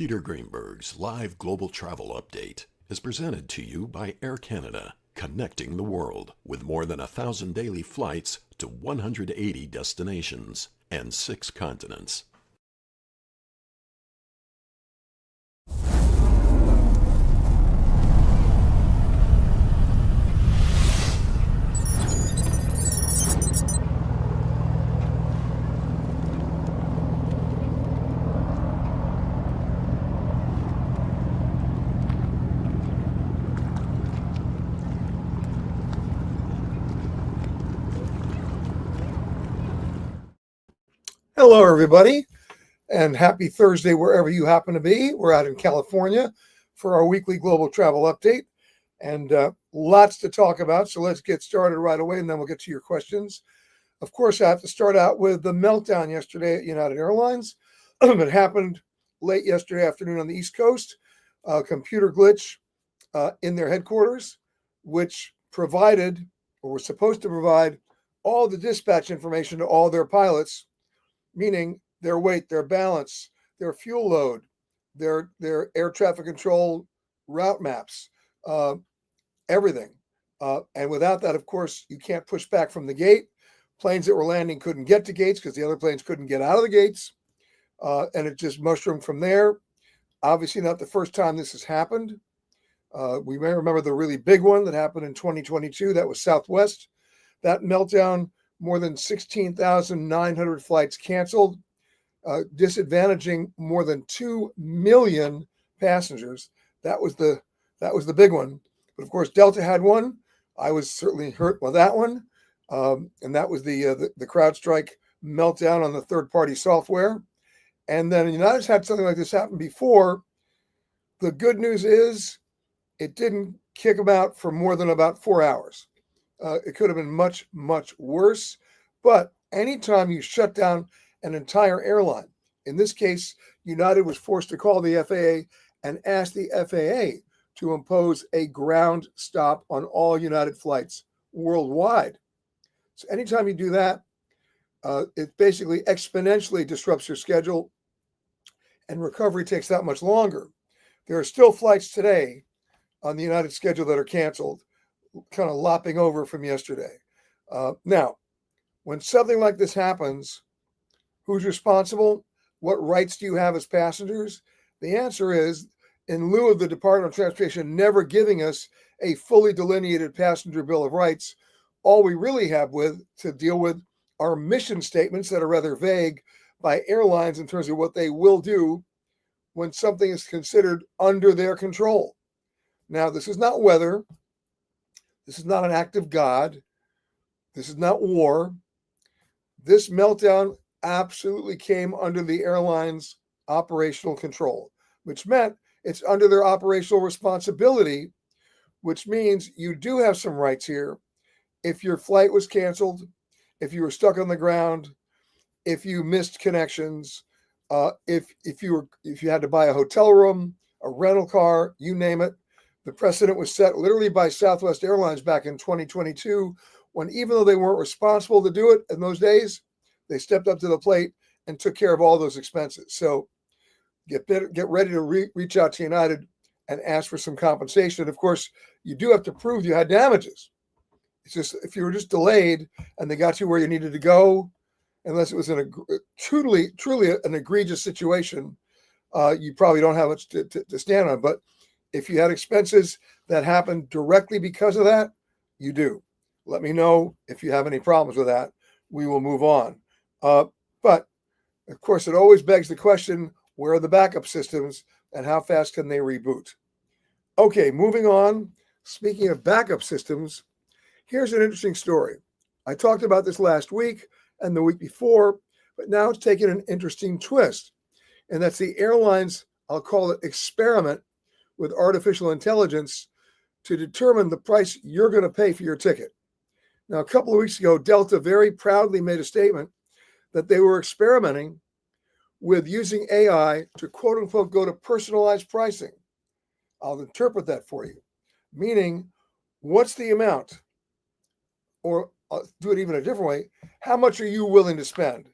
Peter Greenberg's live global travel update is presented to you by Air Canada, connecting the world with more than 1,000 daily flights to 180 destinations and 6 continents. Hello, everybody, and happy Thursday wherever you happen to be. We're out in California for our weekly global travel update, and lots to talk about. So let's get started right away, and then we'll get to your questions. Of course, I have to start out with the meltdown yesterday at United Airlines. It happened late yesterday afternoon on the East Coast. A computer glitch in their headquarters, which provided, or was supposed to provide, all the dispatch information to all their pilots, meaning their weight, their balance, their fuel load, their air traffic control route maps, everything. And without that, of course, you can't push back from the gate. Planes that were landing couldn't get to gates because the other planes couldn't get out of the gates. And it just mushroomed from there. Obviously not the first time this has happened. We may remember the really big one that happened in 2022. That was Southwest. That meltdown, more than 16,900 flights canceled, disadvantaging more than 2 million passengers. That was the big one. But of course, Delta had one. I was certainly hurt by that one, and that was the CrowdStrike meltdown on the third-party software. And then United's had something like this happen before. The good news is it didn't kick them out for more than about 4 hours. It could have been much, much worse. But anytime you shut down an entire airline, in this case, United was forced to call the FAA and ask the FAA to impose a ground stop on all United flights worldwide. So anytime you do that, it basically exponentially disrupts your schedule, and recovery takes that much longer. There are still flights today on the United schedule that are canceled, kind of lopping over from yesterday. Now, when something like this happens, who's responsible? What rights do you have as passengers? The answer is, in lieu of the Department of Transportation never giving us a fully delineated passenger bill of rights, all we really have to deal with are mission statements that are rather vague by airlines in terms of what they will do when something is considered under their control. Now, this is not weather. This is not an act of God. This is not war. This meltdown absolutely came under the airline's operational control, which meant it's under their operational responsibility, which means you do have some rights here. If your flight was canceled, if you were stuck on the ground, if you missed connections, if you had to buy a hotel room, a rental car, you name it. The precedent was set literally by Southwest Airlines back in 2022, when even though they weren't responsible to do it in those days, they stepped up to the plate and took care of all those expenses. So get ready to reach out to United and ask for some compensation. Of course, you do have to prove you had damages. It's just, if you were just delayed and they got you where you needed to go, unless it was truly an egregious situation, you probably don't have much to stand on. But if you had expenses that happened directly because of that, you do. Let me know if you have any problems with that. We will move on. But, of course, it always begs the question, where are the backup systems and how fast can they reboot? Okay, moving on. Speaking of backup systems, here's an interesting story. I talked about this last week and the week before, but now it's taken an interesting twist. And that's the airline's, I'll call it, experiment with artificial intelligence to determine the price you're going to pay for your ticket. Now, a couple of weeks ago, Delta very proudly made a statement that they were experimenting with using AI to, quote unquote, go to personalized pricing. I'll interpret that for you. Meaning, what's the amount? Or I'll do it even a different way. How much are you willing to spend?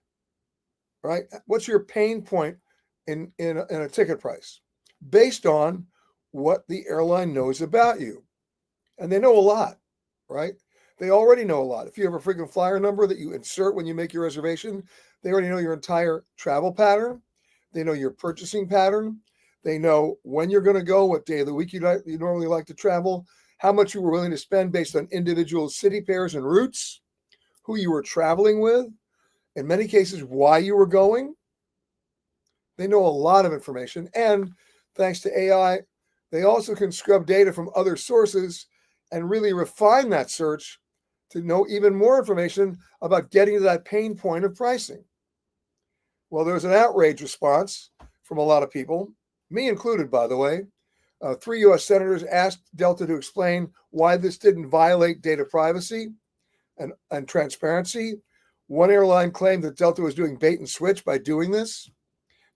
Right? What's your pain point in a ticket price based on what the airline knows about you. And they know a lot, right? They already know a lot. If you have a frequent flyer number that you insert when you make your reservation, they already know your entire travel pattern. They know your purchasing pattern. They know when you're going to go, what day of the week you normally like to travel, how much you were willing to spend based on individual city pairs and routes, who you were traveling with, in many cases, why you were going. They know a lot of information. And thanks to AI, they also can scrub data from other sources and really refine that search to know even more information about getting to that pain point of pricing. Well, there was an outrage response from a lot of people, me included, by the way. 3 U.S. senators asked Delta to explain why this didn't violate data privacy and transparency. One airline claimed that Delta was doing bait and switch by doing this.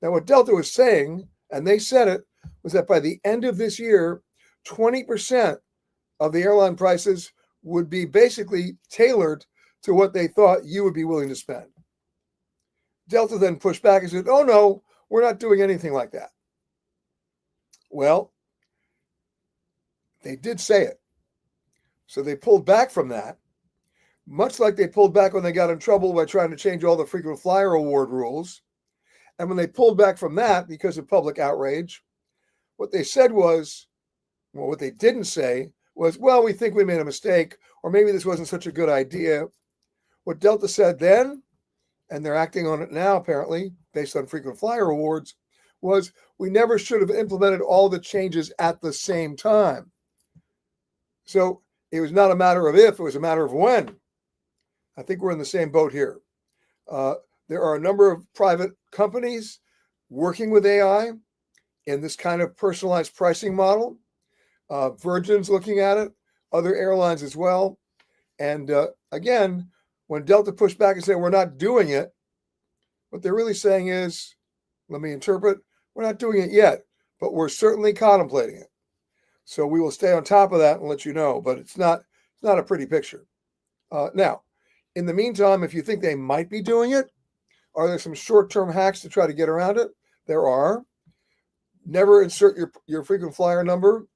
Now, what Delta was saying, and they said it, was that by the end of this year, 20% of the airline prices would be basically tailored to what they thought you would be willing to spend. Delta then pushed back and said, oh, no, we're not doing anything like that. Well, they did say it. So they pulled back from that, much like they pulled back when they got in trouble by trying to change all the frequent flyer award rules. And when they pulled back from that because of public outrage, what they said was, well, what they didn't say was, well, we think we made a mistake, or maybe this wasn't such a good idea. What Delta said then, and they're acting on it now apparently, based on frequent flyer awards, was we never should have implemented all the changes at the same time. So it was not a matter of if, it was a matter of when. I think we're in the same boat here. There are a number of private companies working with AI in this kind of personalized pricing model. Virgin's looking at it, other airlines as well. And again, when Delta pushed back and said, we're not doing it, what they're really saying is, let me interpret, we're not doing it yet, but we're certainly contemplating it. So we will stay on top of that and let you know, but it's not a pretty picture. Now, in the meantime, if you think they might be doing it, are there some short-term hacks to try to get around it? There are. Never insert your frequent flyer number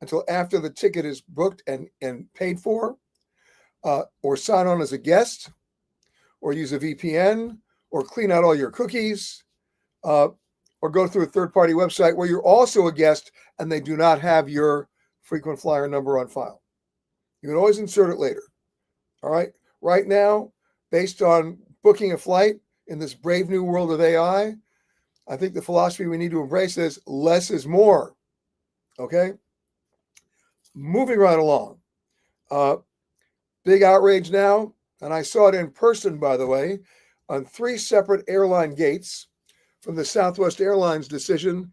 until after the ticket is booked and paid for, or sign on as a guest, or use a VPN, or clean out all your cookies, or go through a third-party website where you're also a guest and they do not have your frequent flyer number on file. You can always insert it later. All right? Right now, based on booking a flight in this brave new world of AI, I think the philosophy we need to embrace is less is more. Okay? Moving right along. Big outrage now, and I saw it in person, by the way, on 3 separate airline gates from the Southwest Airlines decision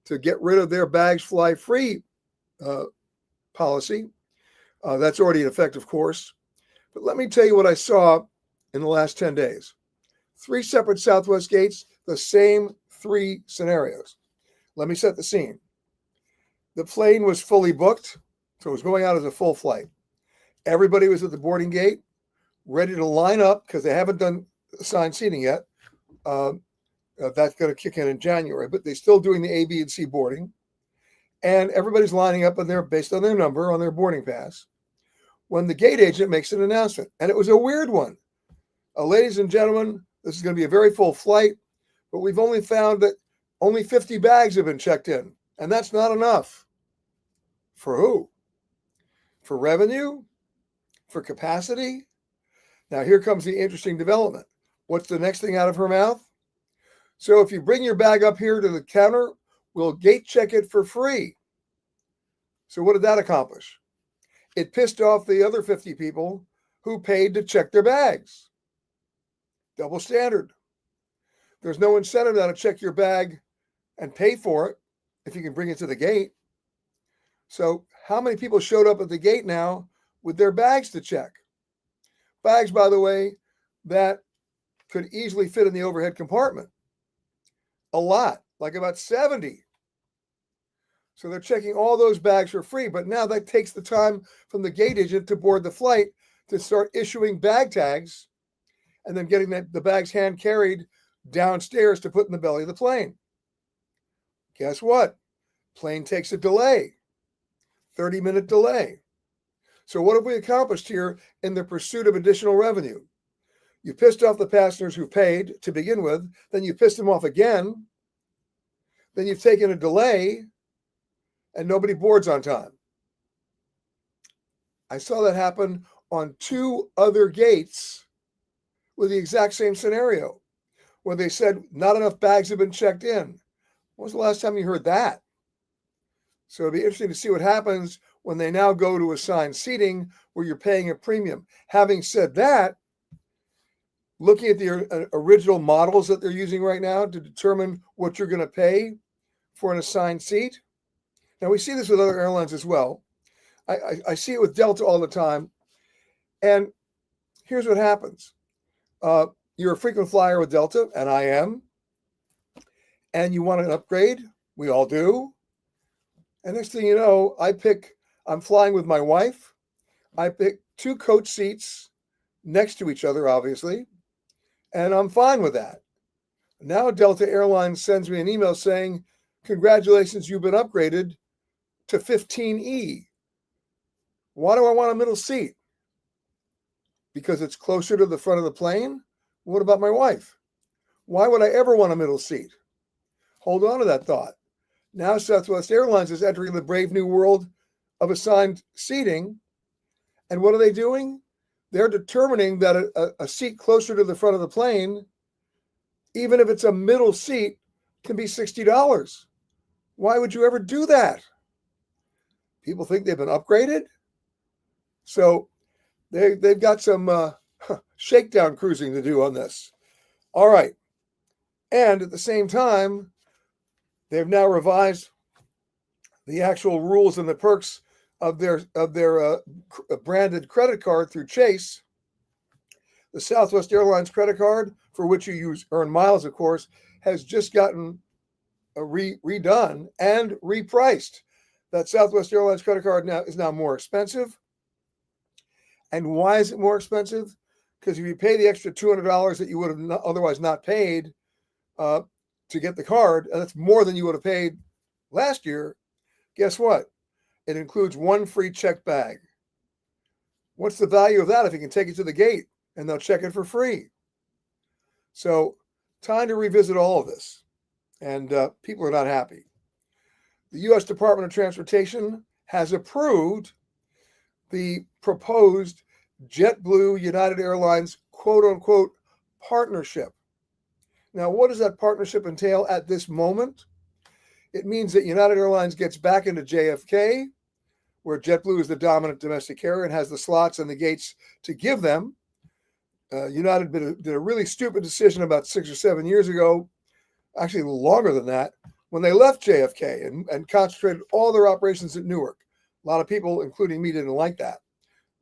to get rid of their bags fly free policy. That's already in effect, of course. But let me tell you what I saw in the last 10 days. 3 separate Southwest gates, the same 3 scenarios. Let me set the scene. The plane was fully booked, so it was going out as a full flight. Everybody was at the boarding gate, ready to line up because they haven't done assigned seating yet. That's going to kick in January, but they're still doing the A, B, and C boarding. And everybody's lining up based on their number on their boarding pass when the gate agent makes an announcement. And it was a weird one. Ladies and gentlemen, this is going to be a very full flight, but we've only found that only 50 bags have been checked in. And that's not enough. For who? For revenue? For capacity? Now, here comes the interesting development. What's the next thing out of her mouth? So if you bring your bag up here to the counter, we'll gate check it for free. So what did that accomplish? It pissed off the other 50 people who paid to check their bags. Double standard. There's no incentive now to check your bag and pay for it if you can bring it to the gate. So how many people showed up at the gate now with their bags to check? Bags, by the way, that could easily fit in the overhead compartment. A lot, like about 70. So they're checking all those bags for free, but now that takes the time from the gate agent to board the flight to start issuing bag tags and then getting the bags hand carried downstairs to put in the belly of the plane. Guess what? Plane takes a delay, 30-minute delay. So what have we accomplished here in the pursuit of additional revenue? You pissed off the passengers who paid to begin with, then you pissed them off again, then you've taken a delay, and nobody boards on time. I saw that happen on 2 other gates with the exact same scenario, where they said not enough bags have been checked in. When was the last time you heard that? So it'll be interesting to see what happens when they now go to assigned seating where you're paying a premium. Having said that, looking at the original models that they're using right now to determine what you're going to pay for an assigned seat. Now, we see this with other airlines as well. I see it with Delta all the time. And here's what happens. You're a frequent flyer with Delta, and I am. And you want an upgrade. We all do. And next thing you know, I'm flying with my wife. I pick 2 coach seats next to each other, obviously. And I'm fine with that. Now Delta Airlines sends me an email saying, congratulations, you've been upgraded to 15E. Why do I want a middle seat? Because it's closer to the front of the plane? What about my wife? Why would I ever want a middle seat? Hold on to that thought. Now Southwest Airlines is entering the brave new world of assigned seating. And what are they doing? They're determining that a seat closer to the front of the plane, even if it's a middle seat, can be $60. Why would you ever do that? People think they've been upgraded? So they've got some shakedown cruising to do on this. All right. And at the same time, they've now revised the actual rules and the perks of their branded credit card through Chase. The Southwest Airlines credit card, for which you earn miles, of course, has just gotten redone and repriced. That Southwest Airlines credit card is now more expensive. And why is it more expensive? Because if you pay the extra $200 that you would have otherwise not paid to get the card, and that's more than you would have paid last year, guess what? It includes 1 free check bag. What's the value of that if you can take it to the gate and they'll check it for free? So time to revisit all of this. And people are not happy. The U.S. Department of Transportation has approved the proposed JetBlue United Airlines quote-unquote partnership. Now, what does that partnership entail at this moment? It means that United Airlines gets back into JFK, where JetBlue is the dominant domestic carrier and has the slots and the gates to give them. United did a really stupid decision about 6 or 7 years ago, actually a little longer than that, when they left JFK and concentrated all their operations at Newark. A lot of people, including me, didn't like that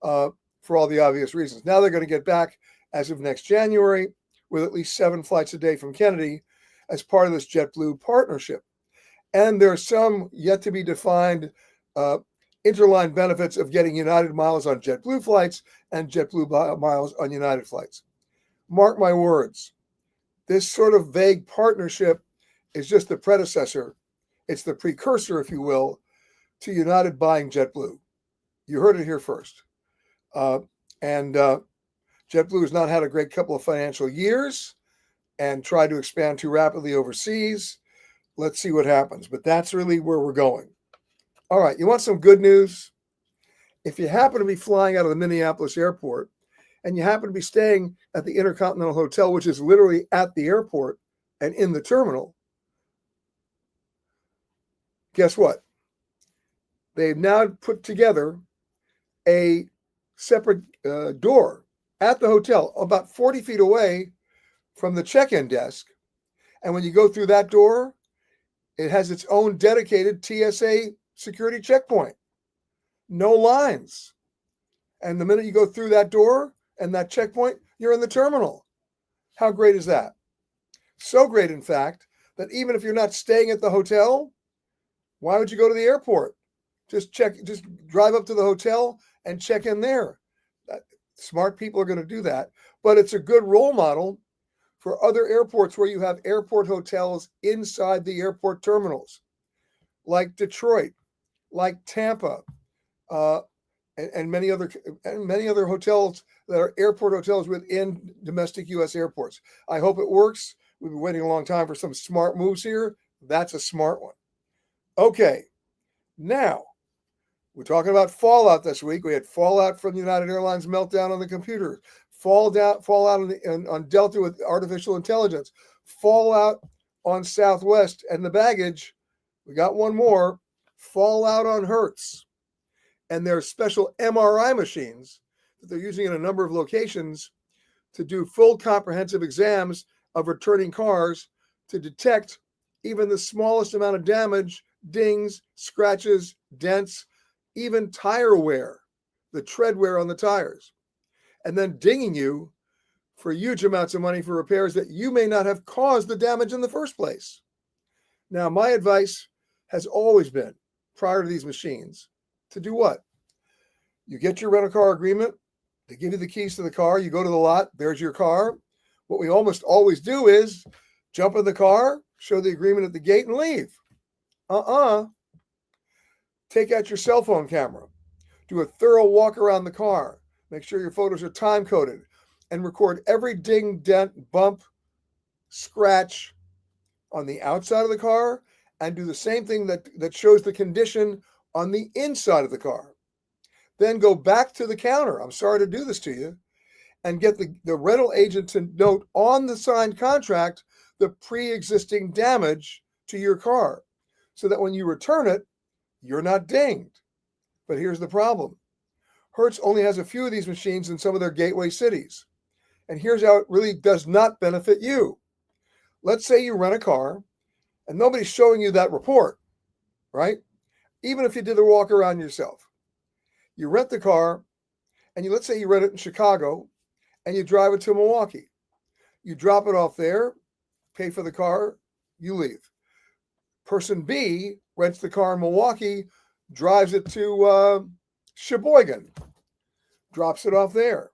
for all the obvious reasons. Now they're going to get back as of next January with at least 7 flights a day from Kennedy as part of this JetBlue partnership. And there's some yet to be defined interline benefits of getting United miles on JetBlue flights and JetBlue miles on United flights. Mark my words, this sort of vague partnership is just the predecessor. It's the precursor, if you will, to United buying JetBlue. You heard it here first. And JetBlue has not had a great couple of financial years and tried to expand too rapidly overseas. Let's see what happens. But that's really where we're going. All right, you want some good news? If you happen to be flying out of the Minneapolis airport and you happen to be staying at the Intercontinental Hotel, which is literally at the airport and in the terminal, guess what? They've now put together a separate door at the hotel about 40 feet away from the check-in desk. And when you go through that door, it has its own dedicated TSA security checkpoint. No lines. And the minute you go through that door and that checkpoint, you're in the terminal. How great is that? So great, in fact, that even if you're not staying at the hotel, why would you go to the airport? Just drive up to the hotel and check in there. Smart people are going to do that. But it's a good role model for other airports where you have airport hotels inside the airport terminals. like Detroit, like Tampa, uh, and many other hotels that are airport hotels within domestic U.S. airports. I hope it works. We've been waiting a long time for some smart moves here. That's a smart one. Okay, now we're talking about fallout this week. We had fallout from the United Airlines meltdown on the computer, fallout on Delta with artificial intelligence, fallout on Southwest and the baggage. We got one more, fallout on Hertz. And there are special MRI machines that they're using in a number of locations to do full comprehensive exams of returning cars to detect even the smallest amount of damage, dings, scratches, dents, even tire wear, the tread wear on the tires, and then dinging you for huge amounts of money for repairs that you may not have caused the damage in the first place. Now, my advice has always been, prior to these machines, to do what? You get your rental car agreement, they give you the keys to the car, you go to the lot, there's your car. What we almost always do is jump in the car, show the agreement at the gate, and leave. Take out your cell phone camera, do a thorough walk around the car, make sure your photos are time coded, and record every ding, dent, bump, scratch on the outside of the car, and do the same thing that shows the condition on the inside of the car. Then go back to the counter. I'm sorry to do this to you, and get the rental agent to note on the signed contract the pre-existing damage to your car, so that when you return it, you're not dinged. But here's the problem. Hertz only has a few of these machines in some of their gateway cities. And here's how it really does not benefit you. Let's say you rent a car and nobody's showing you that report, right? Even if you did the walk around yourself. You rent the car and let's say you rent it in Chicago and you drive it to Milwaukee. You drop it off there, pay for the car, you leave. Person B rents the car in Milwaukee, drives it to Sheboygan, drops it off there.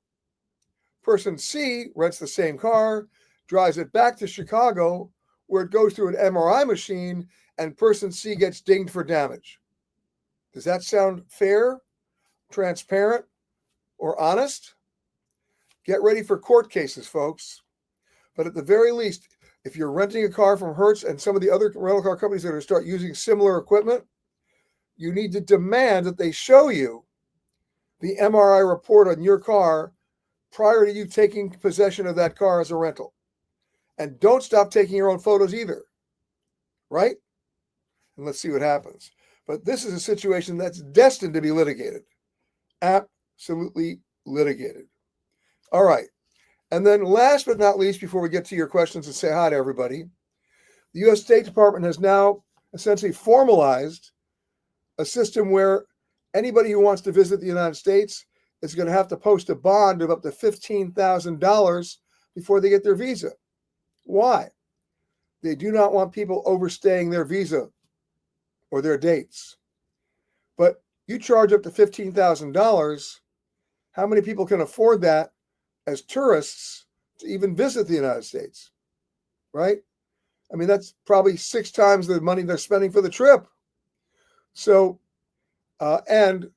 Person C rents the same car, drives it back to Chicago, where it goes through an MRI machine, and person C gets dinged for damage. Does that sound fair, transparent, or honest? Get ready for court cases, folks. But at the very least, if you're renting a car from Hertz and some of the other rental car companies that are going to start using similar equipment, you need to demand that they show you the MRI report on your car prior to you taking possession of that car as a rental. And don't stop taking your own photos either, right? And let's see what happens. But this is a situation that's destined to be litigated. Absolutely litigated. All right. And then last but not least, before we get to your questions and say hi to everybody, the U.S. State Department has now essentially formalized a system where anybody who wants to visit the United States is going to have to post a bond of up to $15,000 before they get their visa. Why? They do not want people overstaying their visa or their dates. But you charge up to $15,000. How many people can afford that as tourists to even visit the United States, right? I mean, that's probably 6 times the money they're spending for the trip. So, and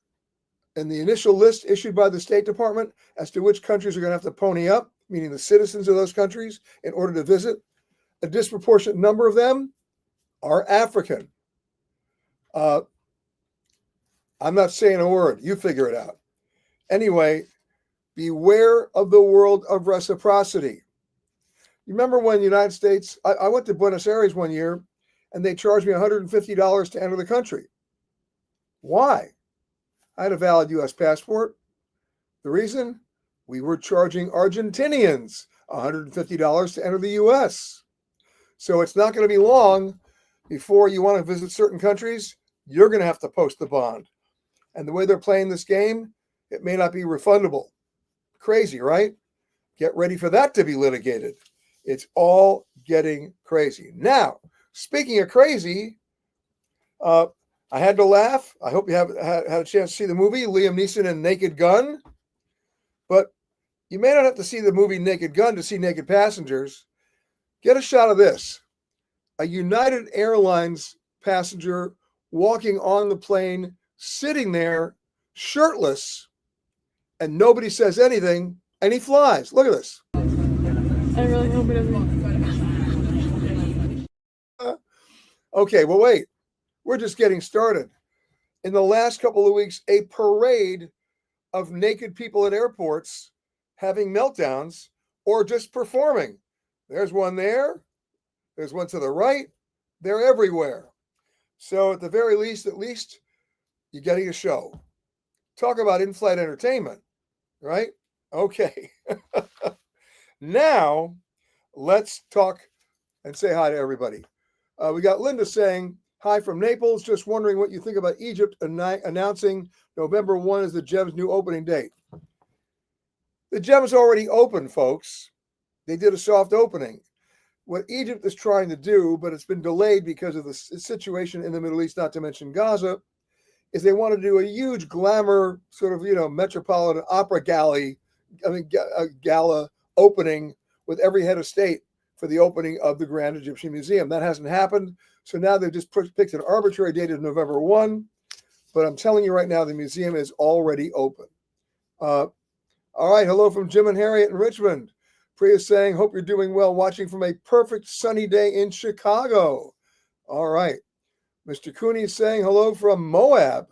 in the initial list issued by the State Department as to which countries are going to have to pony up, meaning the citizens of those countries, in order to visit, a disproportionate number of them are African. I'm not saying a word. You figure it out. Anyway, beware of the world of reciprocity. You remember when the United States, I went to Buenos Aires one year and they charged me $150 to enter the country. Why? I had a valid U.S. passport. The reason? We were charging Argentinians $150 to enter the U.S. So it's not going to be long before you want to visit certain countries, you're going to have to post the bond. And the way they're playing this game, it may not be refundable. Crazy, right? Get ready for that to be litigated. It's all getting crazy. Now, speaking of crazy, I had to laugh. I hope you have had a chance to see the movie, Liam Neeson and Naked Gun. But you may not have to see the movie Naked Gun to see naked passengers. Get a shot of this. A United Airlines passenger walking on the plane, sitting there, shirtless, and nobody says anything, and he flies. Look at this. I really hope it doesn't. Okay, well, wait. We're just getting started. In the last couple of weeks, a parade of naked people at airports having meltdowns or just performing. There's one there. There's one to the right. They're everywhere. So at the very least, you're getting a show. Talk about in-flight entertainment, right? Okay. Now, let's talk and say hi to everybody. We got Linda saying, hi from Naples. Just wondering what you think about Egypt announcing November 1 as the GEM's new opening date. The GEM's already open, folks. They did a soft opening. What Egypt is trying to do, but it's been delayed because of the situation in the Middle East, not to mention Gaza, is they want to do a huge glamour sort of, metropolitan opera gala opening with every head of state for the opening of the Grand Egyptian Museum. That hasn't happened. So now they've just picked an arbitrary date of November 1. But I'm telling you right now, the museum is already open. All right. Hello from Jim and Harriet in Richmond. Priya saying, hope you're doing well, watching from a perfect sunny day in Chicago. All right. Mr. Cooney is saying hello from Moab.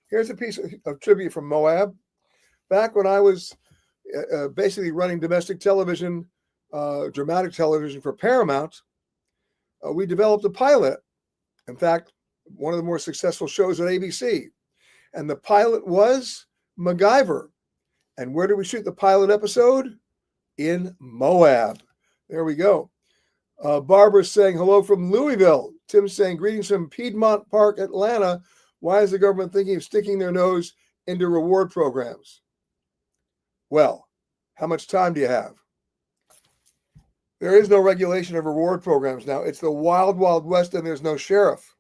Here's a piece of trivia from Moab. Back when I was basically running domestic television, dramatic television for Paramount, we developed a pilot. In fact, one of the more successful shows at ABC. And the pilot was MacGyver. And where did we shoot the pilot episode? In Moab. There we go. Barbara's saying hello from Louisville. Tim's saying greetings from Piedmont Park, Atlanta. Why is the government thinking of sticking their nose into reward programs? Well, how much time do you have? There is no regulation of reward programs now. It's the wild, wild west, and there's no sheriff.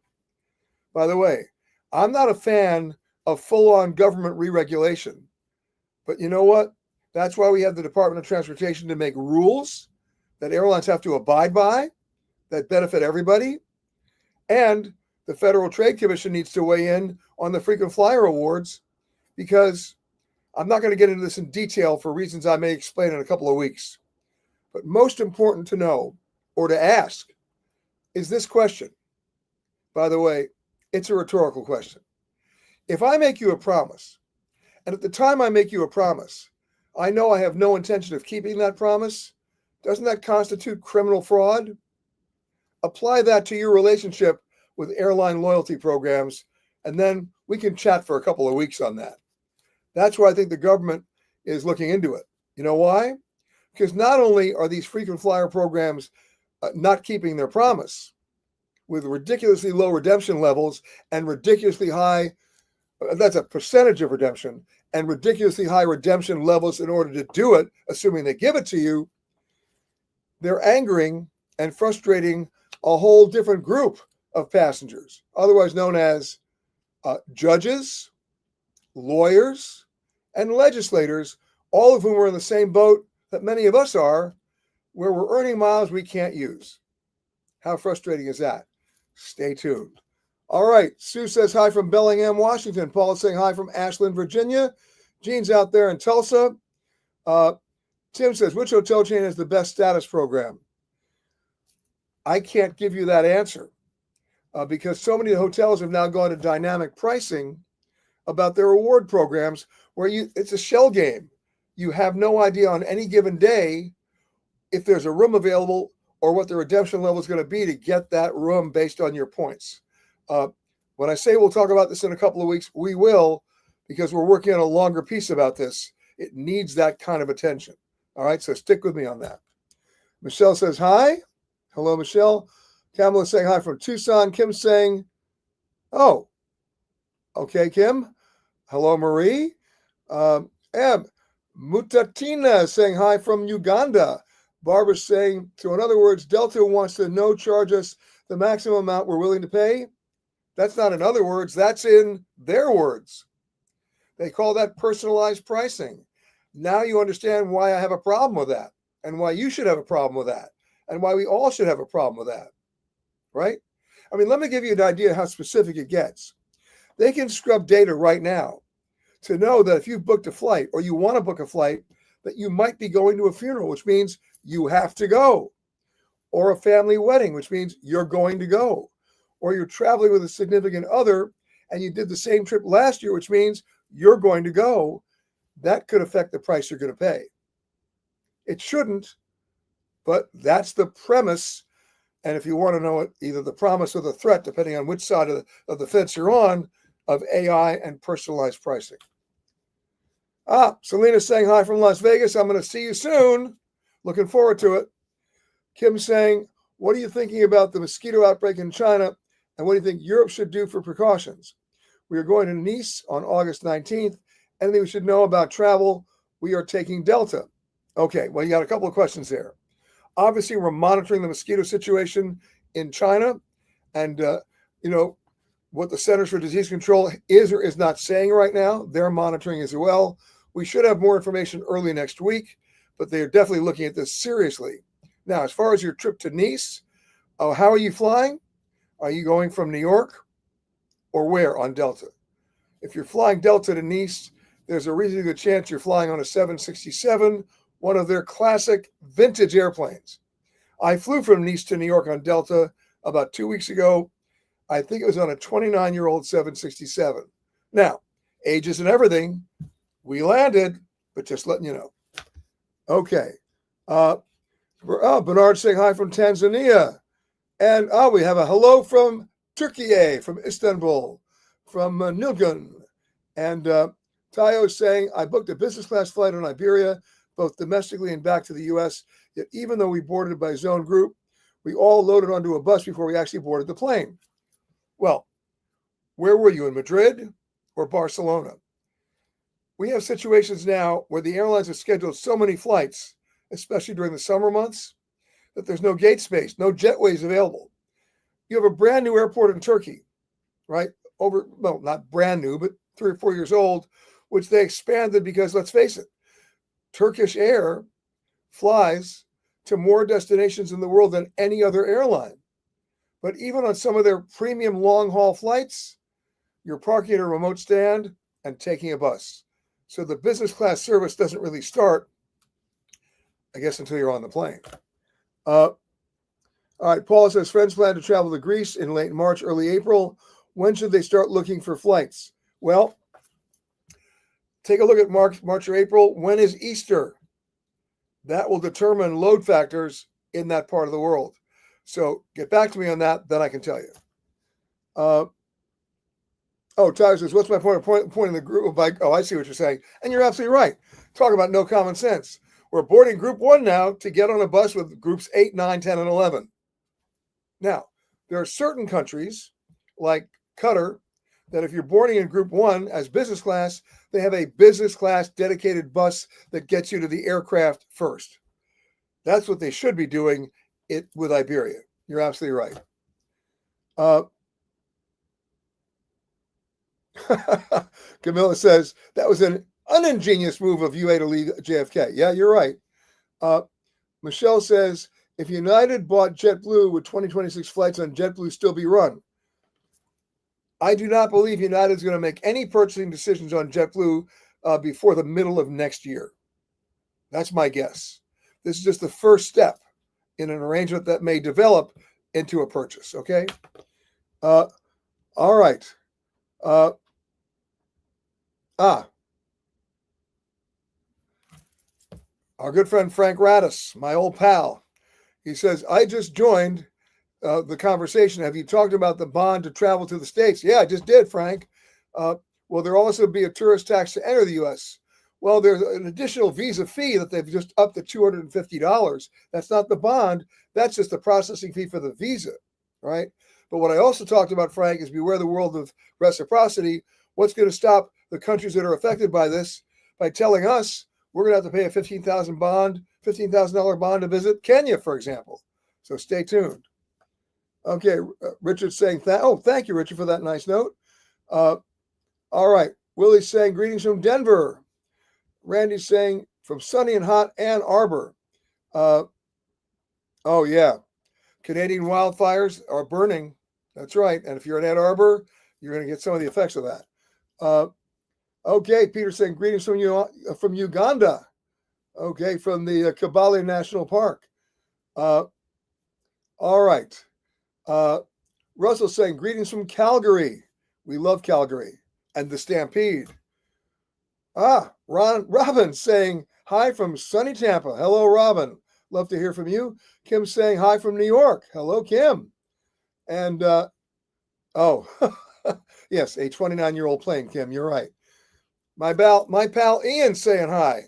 By the way, I'm not a fan of full-on government re-regulation. But you know what? That's why we have the Department of Transportation to make rules that airlines have to abide by that benefit everybody. And the Federal Trade Commission needs to weigh in on the frequent flyer awards, because I'm not going to get into this in detail for reasons I may explain in a couple of weeks. But most important to know or to ask is this question. By the way, it's a rhetorical question. If I make you a promise, and at the time I make you a promise, I know I have no intention of keeping that promise, doesn't that constitute criminal fraud? Apply that to your relationship with airline loyalty programs, and then we can chat for a couple of weeks on that. That's why I think the government is looking into it. You know why? Because not only are these frequent flyer programs not keeping their promise with ridiculously low redemption levels and ridiculously high, that's a percentage of redemption, and ridiculously high redemption levels in order to do it, assuming they give it to you, they're angering and frustrating a whole different group of passengers, otherwise known as judges, lawyers, and legislators, all of whom are in the same boat that many of us are, where we're earning miles we can't use. How frustrating is that? Stay tuned. All right. Sue says hi from Bellingham, Washington. Paul is saying hi from Ashland, Virginia. Gene's out there in Tulsa. Tim says, which hotel chain has the best status program? I can't give you that answer because so many hotels have now gone to dynamic pricing about their reward programs where it's a shell game. You have no idea on any given day if there's a room available or what the redemption level is going to be to get that room based on your points. When I say we'll talk about this in a couple of weeks, we will, because we're working on a longer piece about this. It needs that kind of attention. All right, so stick with me on that. Michelle says hi. Hello, Michelle. Kamala is saying hi from Tucson. Kim's saying, oh, okay, Kim. Hello, Marie. And Mutatina is saying hi from Uganda. Barbara's saying, so in other words, Delta wants to no charge us the maximum amount we're willing to pay. That's not in other words, that's in their words. They call that personalized pricing. Now you understand why I have a problem with that, and why you should have a problem with that, and why we all should have a problem with that, right? I mean, let me give you an idea how specific it gets. They can scrub data right now to know that if you've booked a flight or you want to book a flight, that you might be going to a funeral, which means you have to go, or a family wedding, which means you're going to go, or you're traveling with a significant other and you did the same trip last year, which means you're going to go. That could affect the price you're going to pay. It shouldn't, but that's the premise. And if you want to know it, either the promise or the threat, depending on which side of the fence you're on, of AI and personalized pricing. Selena's saying hi from Las Vegas. I'm going to see you soon. Looking forward to it. Kim saying, what are you thinking about the mosquito outbreak in China? And what do you think Europe should do for precautions? We are going to Nice on August 19th. Anything we should know about travel? We are taking Delta. Okay, well, you got a couple of questions there. Obviously, we're monitoring the mosquito situation in China. And, what the Centers for Disease Control is or is not saying right now. They're monitoring as well. We should have more information early next week, but they are definitely looking at this seriously. Now, as far as your trip to Nice, how are you flying? Are you going from New York or where on Delta? If you're flying Delta to Nice, there's a reasonably good chance you're flying on a 767, one of their classic vintage airplanes. I flew from Nice to New York on Delta about 2 weeks ago. I think it was on a 29-year-old 767. Now, age isn't everything. We landed, but just letting you know. Okay. Bernard saying hi from Tanzania. And we have a hello from Turkey, from Istanbul, from Nilgun. And Tayo saying, I booked a business class flight on Iberia, both domestically and back to the U.S. Yet even though we boarded by zone group, we all loaded onto a bus before we actually boarded the plane. Well, where were you, in Madrid or Barcelona? We have situations now where the airlines have scheduled so many flights, especially during the summer months, that there's no gate space, no jetways available. You have a brand new airport in Turkey, right? Not brand new, but 3 or 4 years old, which they expanded because, let's face it, Turkish Air flies to more destinations in the world than any other airline. But even on some of their premium long-haul flights, you're parking at a remote stand and taking a bus. So the business class service doesn't really start, I guess, until you're on the plane. All right, Paula says, friends plan to travel to Greece in late March, early April. When should they start looking for flights? Well, take a look at March or April. When is Easter? That will determine load factors in that part of the world. So get back to me on that, then I can tell you. Tyler says, what's my point in the group? I see what you're saying. And you're absolutely right. Talk about no common sense. We're boarding group 1 now to get on a bus with groups 8, 9, 10, and 11. Now, there are certain countries like Qatar that if you're boarding in group 1 as business class, they have a business class dedicated bus that gets you to the aircraft first. That's what they should be doing with Iberia. You're absolutely right. Camilla says, that was an uningenious move of UA to leave JFK. Yeah, you're right. Michelle says, if United bought JetBlue, would 2026 flights on JetBlue still be run? I do not believe United is going to make any purchasing decisions on JetBlue before the middle of next year. That's my guess. This is just the first step in an arrangement that may develop into a purchase, okay? All right. Our good friend Frank Radis, my old pal, he says, I just joined the conversation. Have you talked about the bond to travel to the States? Yeah, I just did, Frank. Will there also be a tourist tax to enter the U.S.? Well, there's an additional visa fee that they've just upped to $250. That's not the bond. That's just the processing fee for the visa, right? But what I also talked about, Frank, is beware the world of reciprocity. What's going to stop the countries that are affected by this by telling us we're going to have to pay a $15,000 bond to visit Kenya, for example. So stay tuned. Okay, Richard's saying, thank you, Richard, for that nice note. All right, Willie's saying, greetings from Denver. Randy's saying, from sunny and hot Ann Arbor. Yeah, Canadian wildfires are burning. That's right. And if you're in Ann Arbor, you're going to get some of the effects of that. Okay, Peter saying greetings from Uganda. Okay, from the Kabale National Park. All right. Russell saying greetings from Calgary. We love Calgary and the Stampede. Robin saying hi from sunny Tampa. Hello, Robin. Love to hear from you. Kim saying hi from New York. Hello, Kim. And yes, a 29-year-old plane, Kim. You're right. My pal Ian saying hi.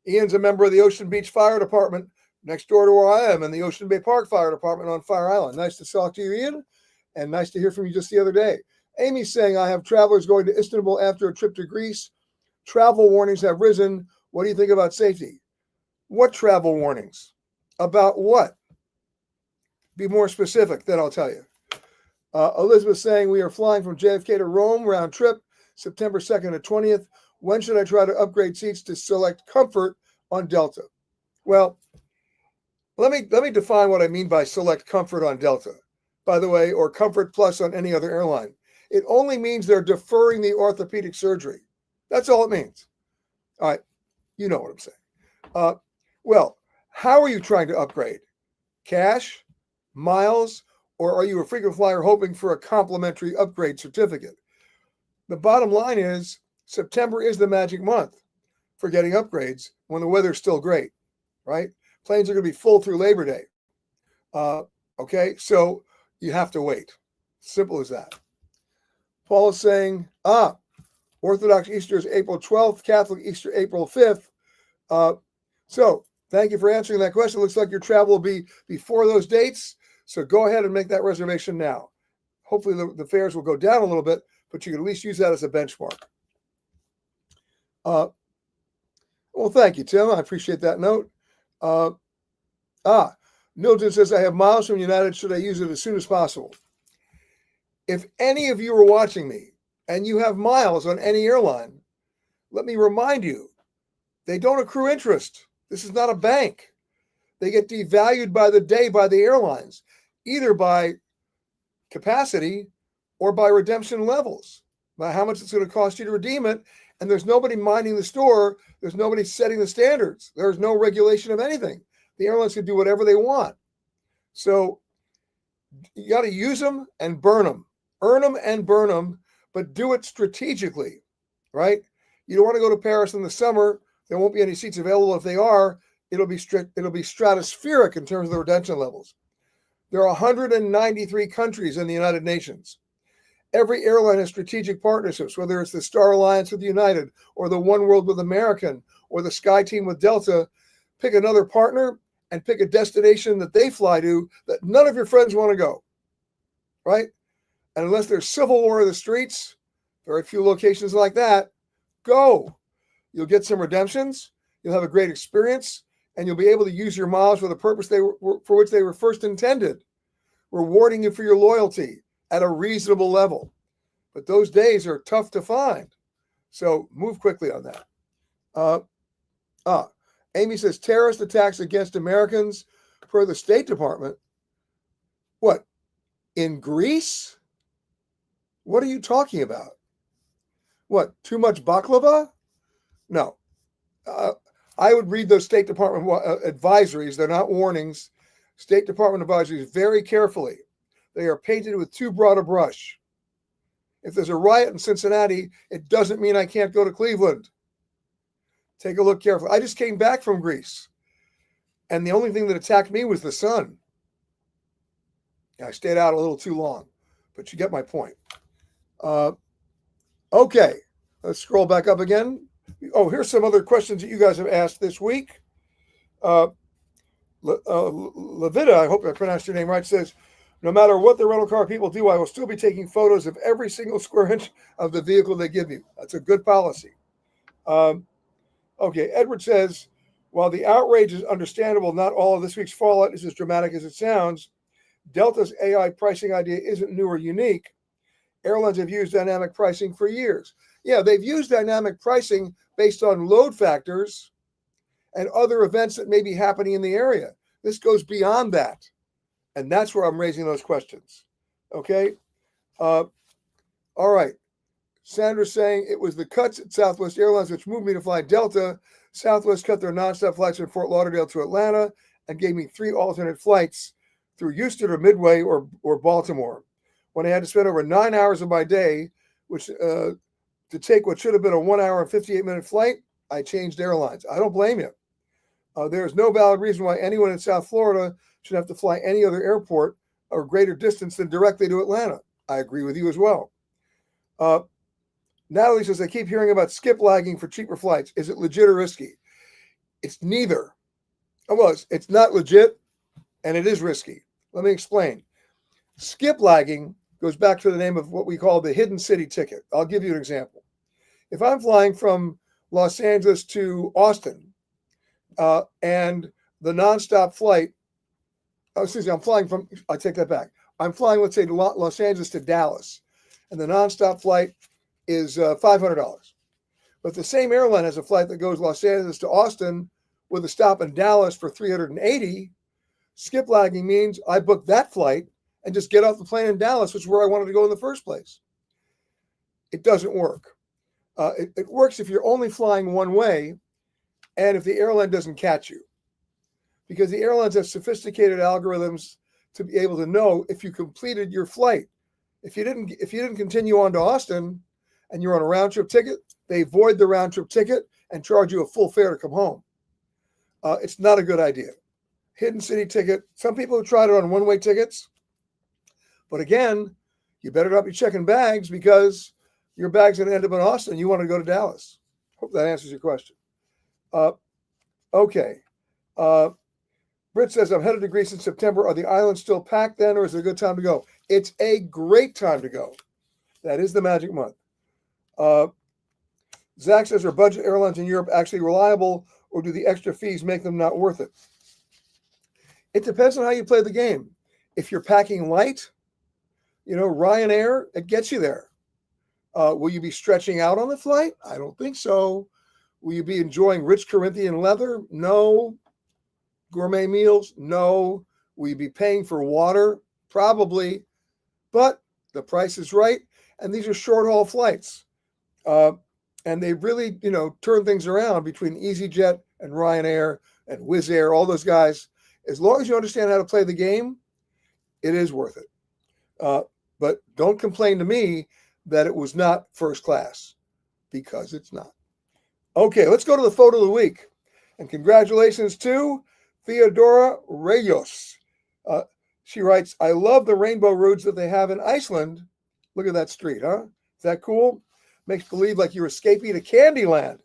Ian's a member of the Ocean Beach Fire Department next door to where I am in the Ocean Bay Park Fire Department on Fire Island. Nice to talk to you, Ian, and nice to hear from you just the other day. Amy's saying, I have travelers going to Istanbul after a trip to Greece. Travel warnings have risen. What do you think about safety? What travel warnings? About what? Be more specific, then I'll tell you. Elizabeth saying, we are flying from JFK to Rome, round trip, September 2nd to 20th. When should I try to upgrade seats to select comfort on Delta? Well, let me define what I mean by select comfort on Delta, by the way, or comfort plus on any other airline. It only means they're deferring the orthopedic surgery. That's all it means. All right, you know what I'm saying. Well, how are you trying to upgrade? Cash, miles, or are you a frequent flyer hoping for a complimentary upgrade certificate? The bottom line is September is the magic month for getting upgrades when the weather's still great, right? Planes are going to be full through Labor Day. Okay, so you have to wait. Simple as that. Paul is saying, Orthodox Easter is April 12th, Catholic Easter April 5th. So thank you for answering that question. Looks like your travel will be before those dates. So go ahead and make that reservation now. Hopefully the fares will go down a little bit, but you can at least use that as a benchmark. Well, thank you, Tim. I appreciate that note. Milton says, I have miles from United. Should I use it as soon as possible? If any of you are watching me and you have miles on any airline, let me remind you, they don't accrue interest. This is not a bank. They get devalued by the day by the airlines, either by capacity or by redemption levels, by how much it's going to cost you to redeem it. And there's nobody minding the store. There's nobody setting the standards. There's no regulation of anything. The airlines can do whatever they want. So you got to use them and burn them, earn them and burn them, but do it strategically, right? You don't want to go to Paris in the summer. There won't be any seats available. If they are, it'll be stratospheric in terms of the redemption levels. There are 193 countries in the United Nations. Every airline has strategic partnerships, whether it's the Star Alliance with United or the One World with American or the Sky Team with Delta. Pick another partner and pick a destination that they fly to that none of your friends want to go, right? And unless there's civil war in the streets, very few locations like that, go. You'll get some redemptions, you'll have a great experience, and you'll be able to use your miles for the purpose for which they were first intended, rewarding you for your loyalty at a reasonable level. But those days are tough to find. So move quickly on that. Amy says, terrorist attacks against Americans per the State Department. What? In Greece? What are you talking about? What? Too much baklava? No. I would read those State Department advisories. They're not warnings. State Department advisories very carefully. They are painted with too broad a brush. If there's a riot in Cincinnati, it doesn't mean I can't go to Cleveland. Take a look carefully. I just came back from Greece, and the only thing that attacked me was the sun. I stayed out a little too long, but you get my point. Okay, let's scroll back up again. Oh, here's some other questions that you guys have asked this week. Levita, I hope I pronounced your name right, says, no matter what the rental car people do, I will still be taking photos of every single square inch of the vehicle they give you. That's a good policy. Okay, Edward says, while the outrage is understandable, not all of this week's fallout is as dramatic as it sounds. Delta's AI pricing idea isn't new or unique. Airlines have used dynamic pricing for years. Yeah, they've used dynamic pricing based on load factors and other events that may be happening in the area. This goes beyond that. And that's where I'm raising those questions. Okay. All right. Sandra's saying it was the cuts at Southwest Airlines which moved me to fly Delta. Southwest cut their nonstop flights from Fort Lauderdale to Atlanta and gave me 3 alternate flights through Houston or Midway or Baltimore. When I had to spend over 9 hours of my day, which to take what should have been a 1 hour and 58-minute flight, I changed airlines. I don't blame you. There is no valid reason why anyone in South Florida should have to fly any other airport or greater distance than directly to Atlanta. I agree with you as well. Natalie says, I keep hearing about skip lagging for cheaper flights. Is it legit or risky? It's neither. Well, it's not legit and it is risky. Let me explain. Skip lagging goes back to the name of what we call the hidden city ticket. I'll give you an example. If I'm flying from Los Angeles to Austin and the nonstop flight, I take that back. I'm flying, let's say, Los Angeles to Dallas, and the nonstop flight is $500. But the same airline has a flight that goes Los Angeles to Austin with a stop in Dallas for $380. Skip lagging means I booked that flight and just get off the plane in Dallas, which is where I wanted to go in the first place. It doesn't work. It works if you're only flying one way and if the airline doesn't catch you. Because the airlines have sophisticated algorithms to be able to know if you completed your flight. If you didn't continue on to Austin and you're on a round trip ticket, they void the round trip ticket and charge you a full fare to come home. It's not a good idea. Hidden city ticket. Some people have tried it on one-way tickets, but again, you better not be checking bags because your bag's going to end up in Austin and you want to go to Dallas. Hope that answers your question. Okay. Britt says, I'm headed to Greece in September. Are the islands still packed then, or is it a good time to go? It's a great time to go. That is the magic month. Zach says, are budget airlines in Europe actually reliable, or do the extra fees make them not worth it? It depends on how you play the game. If you're packing light, Ryanair, it gets you there. Will you be stretching out on the flight? I don't think so. Will you be enjoying rich Corinthian leather? No. Gourmet meals? No. Will you be paying for water? Probably. But the price is right. And these are short-haul flights. And they really, turn things around between EasyJet and Ryanair and Wizz Air, all those guys. As long as you understand how to play the game, it is worth it. But don't complain to me that it was not first class, because it's not. Okay, let's go to the photo of the week. And congratulations to Theodora Reyes. She writes, I love the rainbow roads that they have in Iceland. Look at that street, huh? Is that cool? Makes believe like you're escaping to Candyland.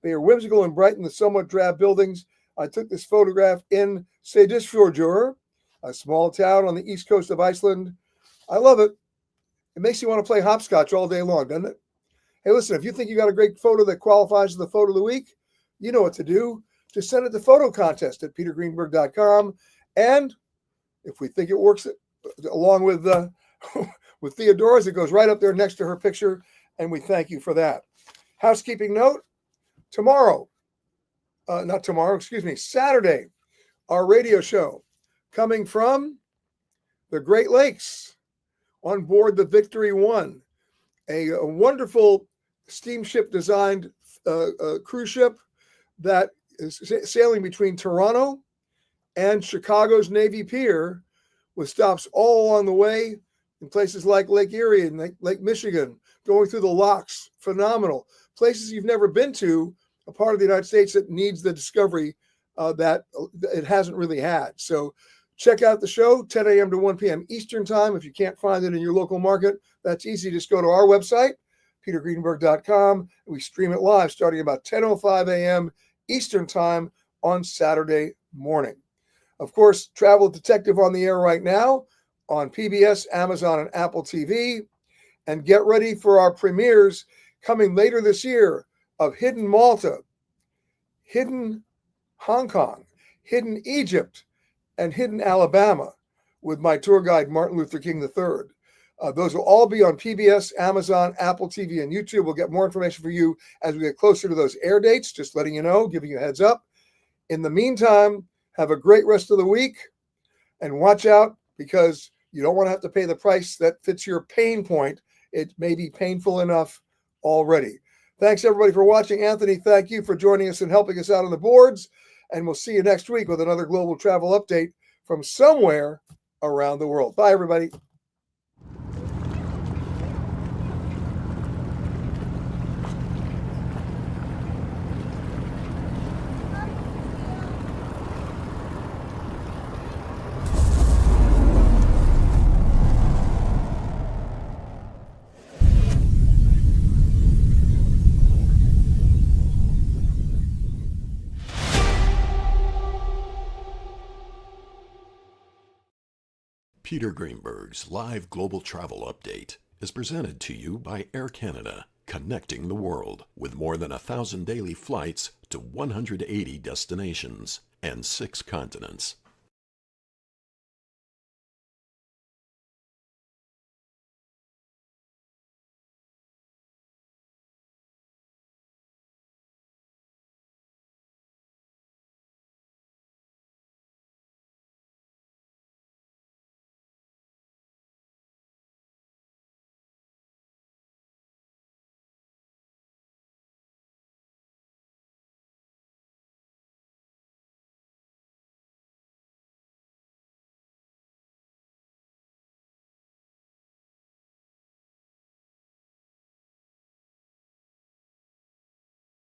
They are whimsical and bright in the somewhat drab buildings. I took this photograph in Seyðisfjörður, a small town on the east coast of Iceland. I love it. It makes you want to play hopscotch all day long, doesn't it? Hey, listen, if you think you got a great photo that qualifies as the photo of the week, you know what to do. Just send it to photo contest at petergreenberg.com. And if we think it works along with with Theodora's, it goes right up there next to her picture, and we thank you for that. Housekeeping note, Saturday, our radio show coming from the Great Lakes on board the Victory One, a wonderful steamship designed cruise ship that is sailing between Toronto and Chicago's Navy Pier, with stops all along the way in places like Lake Erie and Lake Michigan, going through the locks. Phenomenal. Places you've never been to, a part of the United States that needs the discovery that it hasn't really had. So check out the show, 10 a.m. to 1 p.m. Eastern time. If you can't find it in your local market, that's easy. Just go to our website, petergreenberg.com. We stream it live starting about 10:05 a.m. Eastern time on Saturday morning. Of course, Travel Detective on the air right now on PBS, Amazon, and Apple TV. And get ready for our premieres coming later this year of Hidden Malta, Hidden Hong Kong, Hidden Egypt, and Hidden Alabama with my tour guide, Martin Luther King III. Those will all be on PBS, Amazon, Apple TV, and YouTube. We'll get more information for you as we get closer to those air dates, just letting you know, giving you a heads up. In the meantime, have a great rest of the week and watch out, because You don't want to have to pay the price that fits your pain point. It may be painful enough already. Thanks, everybody, for watching. Anthony, thank you for joining us and helping us out on the boards. And we'll see you next week with another global travel update from somewhere around the world. Bye, everybody. Peter Greenberg's live global travel update is presented to you by Air Canada, connecting the world with more than 1,000 daily flights to 180 destinations and 6 continents.